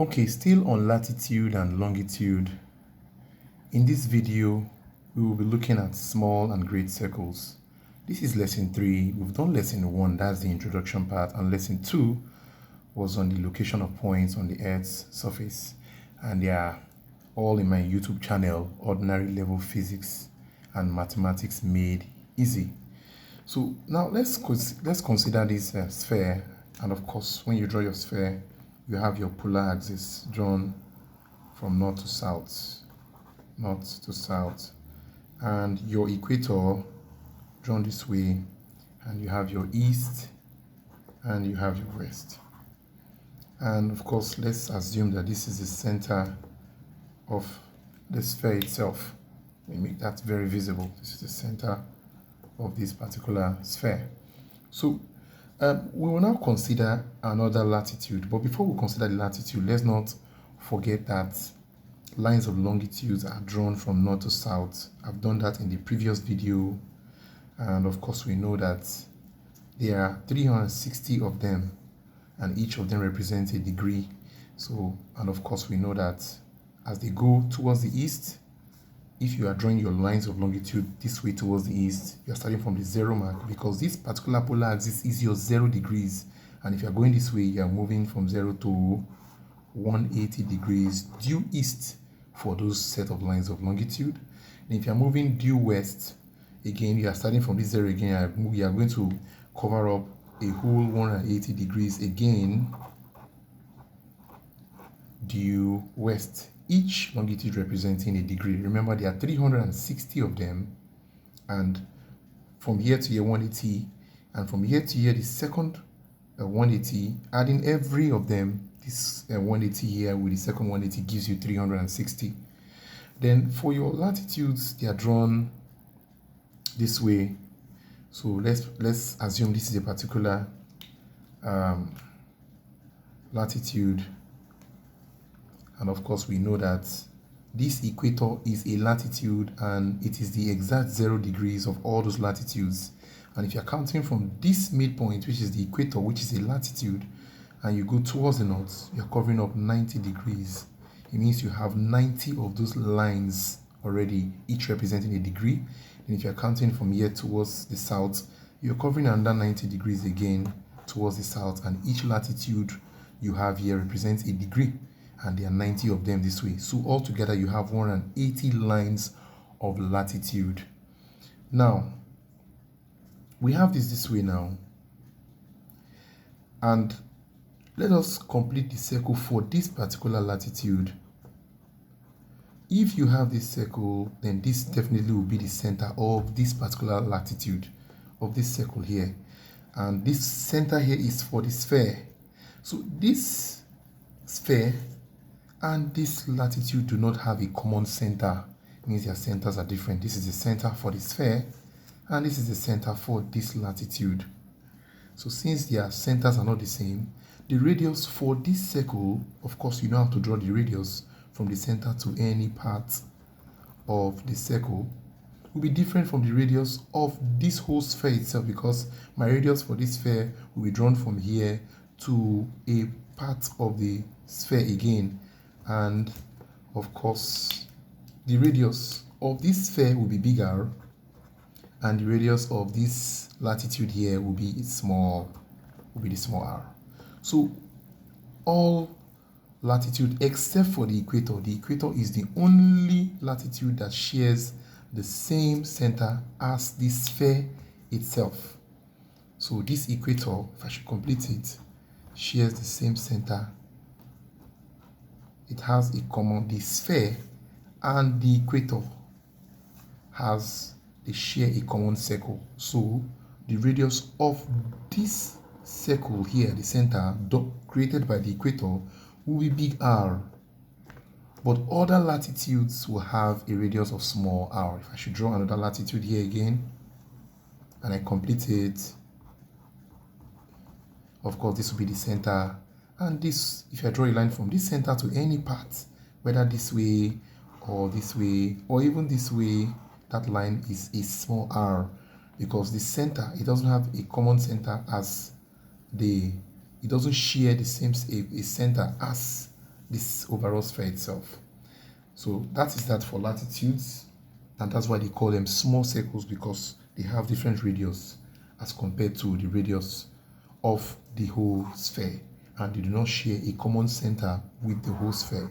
Okay, still on latitude and longitude. In this video, we will be looking at small and great circles. This is lesson 3. We've done lesson 1, that's the introduction part, and lesson 2 was on the location of points on the Earth's surface. And they are all in my YouTube channel, Ordinary Level Physics and Mathematics Made Easy. So now let's consider this sphere, and of course, when you draw your sphere, you have your polar axis drawn from north to south, and your equator drawn this way, and you have your east and you have your west. And of course, let's assume that this is the center of the sphere itself. We make that very visible. This is the center of this particular sphere. So we will now consider another latitude, but before we consider the latitude, let's not forget that lines of longitude are drawn from north to south. I've done that in the previous video, and of course we know that there are 360 of them, and each of them represents a degree. So, and of course we know that as they go towards the east, if you are drawing your lines of longitude this way towards the east, you are starting from the 0 mark, because this particular polar axis is your 0 degrees. And if you are going this way, you are moving from 0 to 180 degrees due east for those set of lines of longitude. And if you are moving due west, again, you are starting from this 0 again, you are going to cover up a whole 180 degrees again due west. Each longitude representing a degree. Remember, there are 360 of them, and from here to here 180, and from here to here the second 180, adding every of them, this 180 here with the second 180 gives you 360. Then for your latitudes, they are drawn this way. So let's assume this is a particular latitude. And of course, we know that this equator is a latitude, and it is the exact 0 degrees of all those latitudes. And if you're counting from this midpoint, which is the equator, which is a latitude, and you go towards the north, you're covering up 90 degrees. It means you have 90 of those lines already, each representing a degree. And if you're counting from here towards the south, you're covering another 90 degrees again towards the south, and each latitude you have here represents a degree. And there are 90 of them this way. So altogether you have 180 lines of latitude. Now, we have this way now. And let us complete the circle for this particular latitude. If you have this circle, then this definitely will be the center of this particular latitude, of this circle here. And this center here is for the sphere. So this sphere and this latitude do not have a common center. It means their centers are different. This is the center for the sphere, and this is the center for this latitude. So since their centers are not the same, the radius for this circle, of course you know how to draw the radius from the center to any part of the circle, will be different from the radius of this whole sphere itself, because my radius for this sphere will be drawn from here to a part of the sphere again. And of course, the radius of this sphere will be bigger, and the radius of this latitude here will be the small r. So all latitude except for the equator. The equator is the only latitude that shares the same center as the sphere itself. So this equator, if I should complete it, shares the same center. It has a common, the sphere and the equator they share a common circle. So the radius of this circle here, the center created by the equator, will be big R. But other latitudes will have a radius of small r. If I should draw another latitude here again, and I complete it, of course this will be the center. And this, if I draw a line from this center to any part, whether this way, or even this way, that line is a small r, because the center, it doesn't have a common center as it doesn't share the same a center as this overall sphere itself. So that is that for latitudes, and that's why they call them small circles, because they have different radius as compared to the radius of the whole sphere, and they do not share a common center with the whole sphere.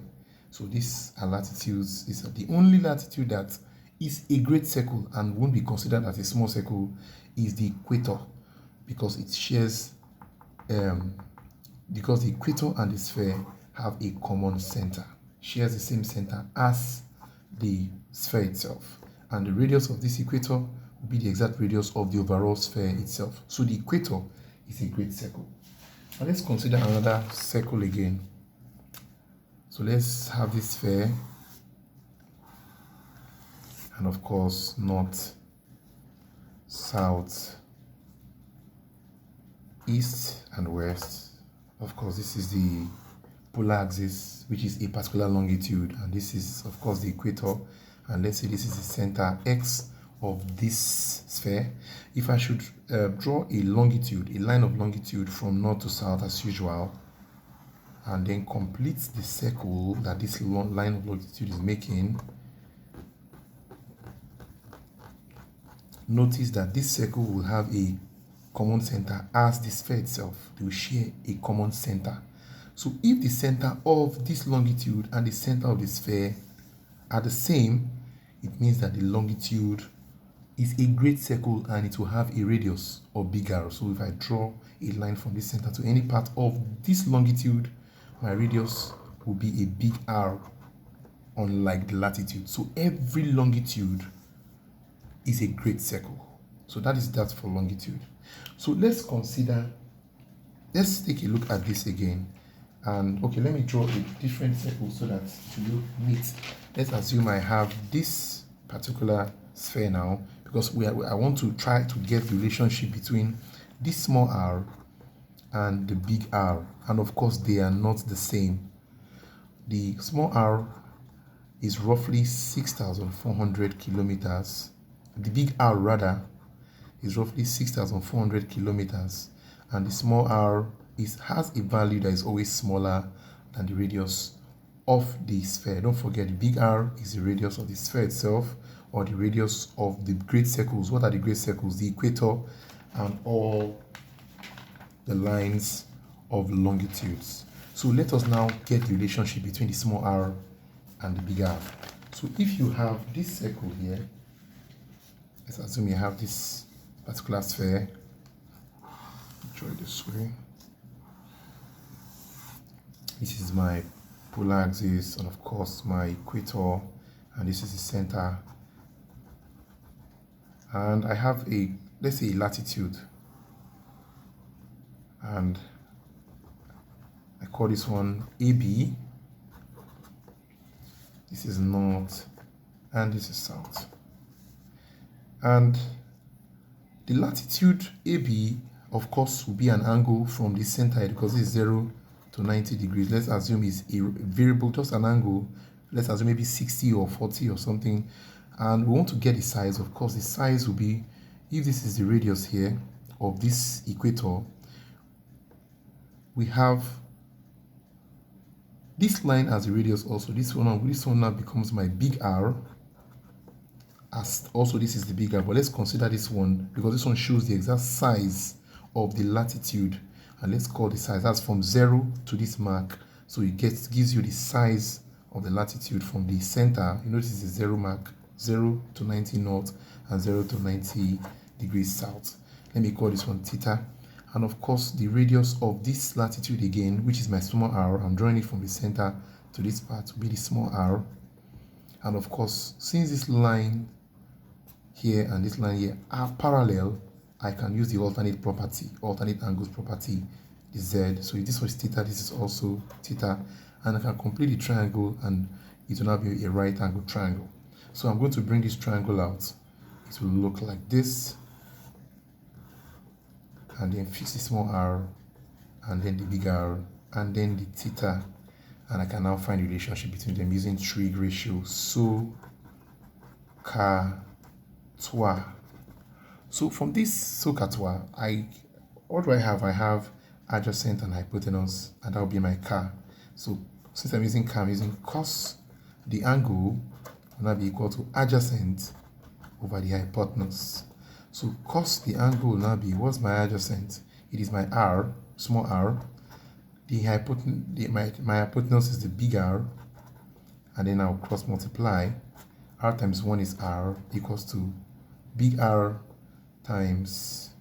So these are latitudes. These are the only latitude that is a great circle and won't be considered as a small circle is the equator, because it shares because the equator and the sphere have a common center, shares the same center as the sphere itself, and the radius of this equator will be the exact radius of the overall sphere itself. So the equator is a great circle. Now let's consider another circle again. So let's have this sphere, and of course north, south, east and west. Of course, this is the polar axis, which is a particular longitude, and this is of course the equator, and let's say this is the center X of this sphere. If I should draw a longitude, a line of longitude from north to south as usual, and then complete the circle that this line of longitude is making, notice that this circle will have a common center as the sphere itself. They will share a common center. So if the center of this longitude and the center of the sphere are the same, it means that the longitude is a great circle and it will have a radius or big R. So if I draw a line from this center to any part of this longitude, my radius will be a big R, unlike the latitude. So every longitude is a great circle. So that is that for longitude. So let's take a look at this again. And okay, let me draw a different circle so that it will look neat. Let's assume I have this particular sphere now, because I want to try to get the relationship between this small r and the big R, and of course they are not the same. The small r is roughly 6,400 kilometers. The big R rather is roughly 6,400 kilometers, and the small r has a value that is always smaller than the radius of the sphere. Don't forget, the big R is the radius of the sphere itself, or the radius of the great circles. What are the great circles? The equator and all the lines of longitudes. So let us now get the relationship between the small r and the big R. So if you have this circle here, let's assume you have this particular sphere. Draw it this way. This is my polar axis, and of course my equator, and this is the center. And I have let's say a latitude, and I call this one AB. This is north and this is south. And the latitude AB, of course, will be an angle from the center, because it's 0 to 90 degrees. Let's assume it's a variable, just an angle. Let's assume maybe 60 or 40 or something. And we want to get the size. Of course, the size will be, if this is the radius here of this equator, we have this line as the radius also. This one now becomes my big R. As also this is the big R, but let's consider this one, because this one shows the exact size of the latitude, and let's call the size, that's from 0 to this mark. So it gives you the size of the latitude from the center. You notice the 0 mark, 0 to 90 north and 0 to 90 degrees south. Let me call this one theta. And of course the radius of this latitude again, which is my small r, I'm drawing it from the center to this part, will be the small r. And of course, since this line here and this line here are parallel, I can use the alternate angles property, the z. So if this was theta, this is also theta, and I can complete the triangle and it will now be a right angle triangle. So I'm going to bring this triangle out. It will look like this, and then fix the small r, and then the big R, and then the theta, and I can now find the relationship between them using trig ratio. So toi. So from this toi, what do I have? I have adjacent and hypotenuse, and that will be my car. So since I'm using cam, using cos, the angle will now be equal to adjacent over the hypotenuse. So cos the angle will now be, what's my adjacent? It is my r, small r. The my hypotenuse is the big R, and then I'll cross multiply. R times 1 is R, equals to big R times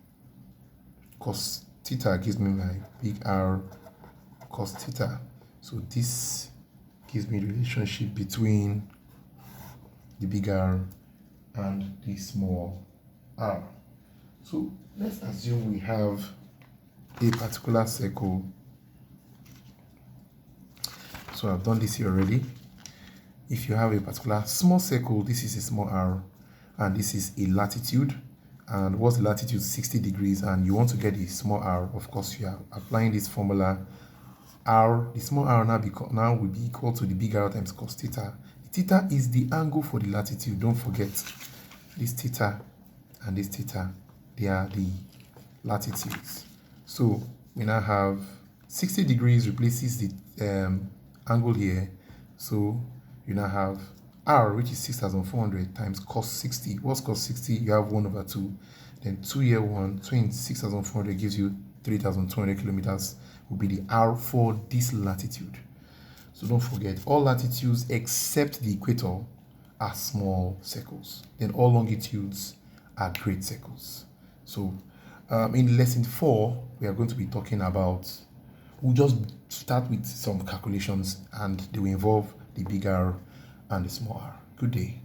cos theta gives me my big R cos theta. So this gives me the relationship between the big R and the small r. So let's assume we have a particular circle. So I've done this here already. If you have a particular small circle, this is a small r, and this is a latitude. And what's the latitude? 60 degrees. And you want to get the small r, of course, you are applying this formula. R, the small r now will be equal to the big R times cos theta. Theta is the angle for the latitude. Don't forget this theta and this theta, they are the latitudes. So we now have 60 degrees replaces the angle here. So you now have R, which is 6,400 times cos 60. What's cos 60? You have 1 over 2. Then 2 here 1, 6,400 gives you 3,200 kilometers will be the R for this latitude. So don't forget, all latitudes except the equator are small circles. Then all longitudes are great circles. So in lesson 4, we are going to be talking about, we'll just start with some calculations, and they will involve the big R and the small r. Good day.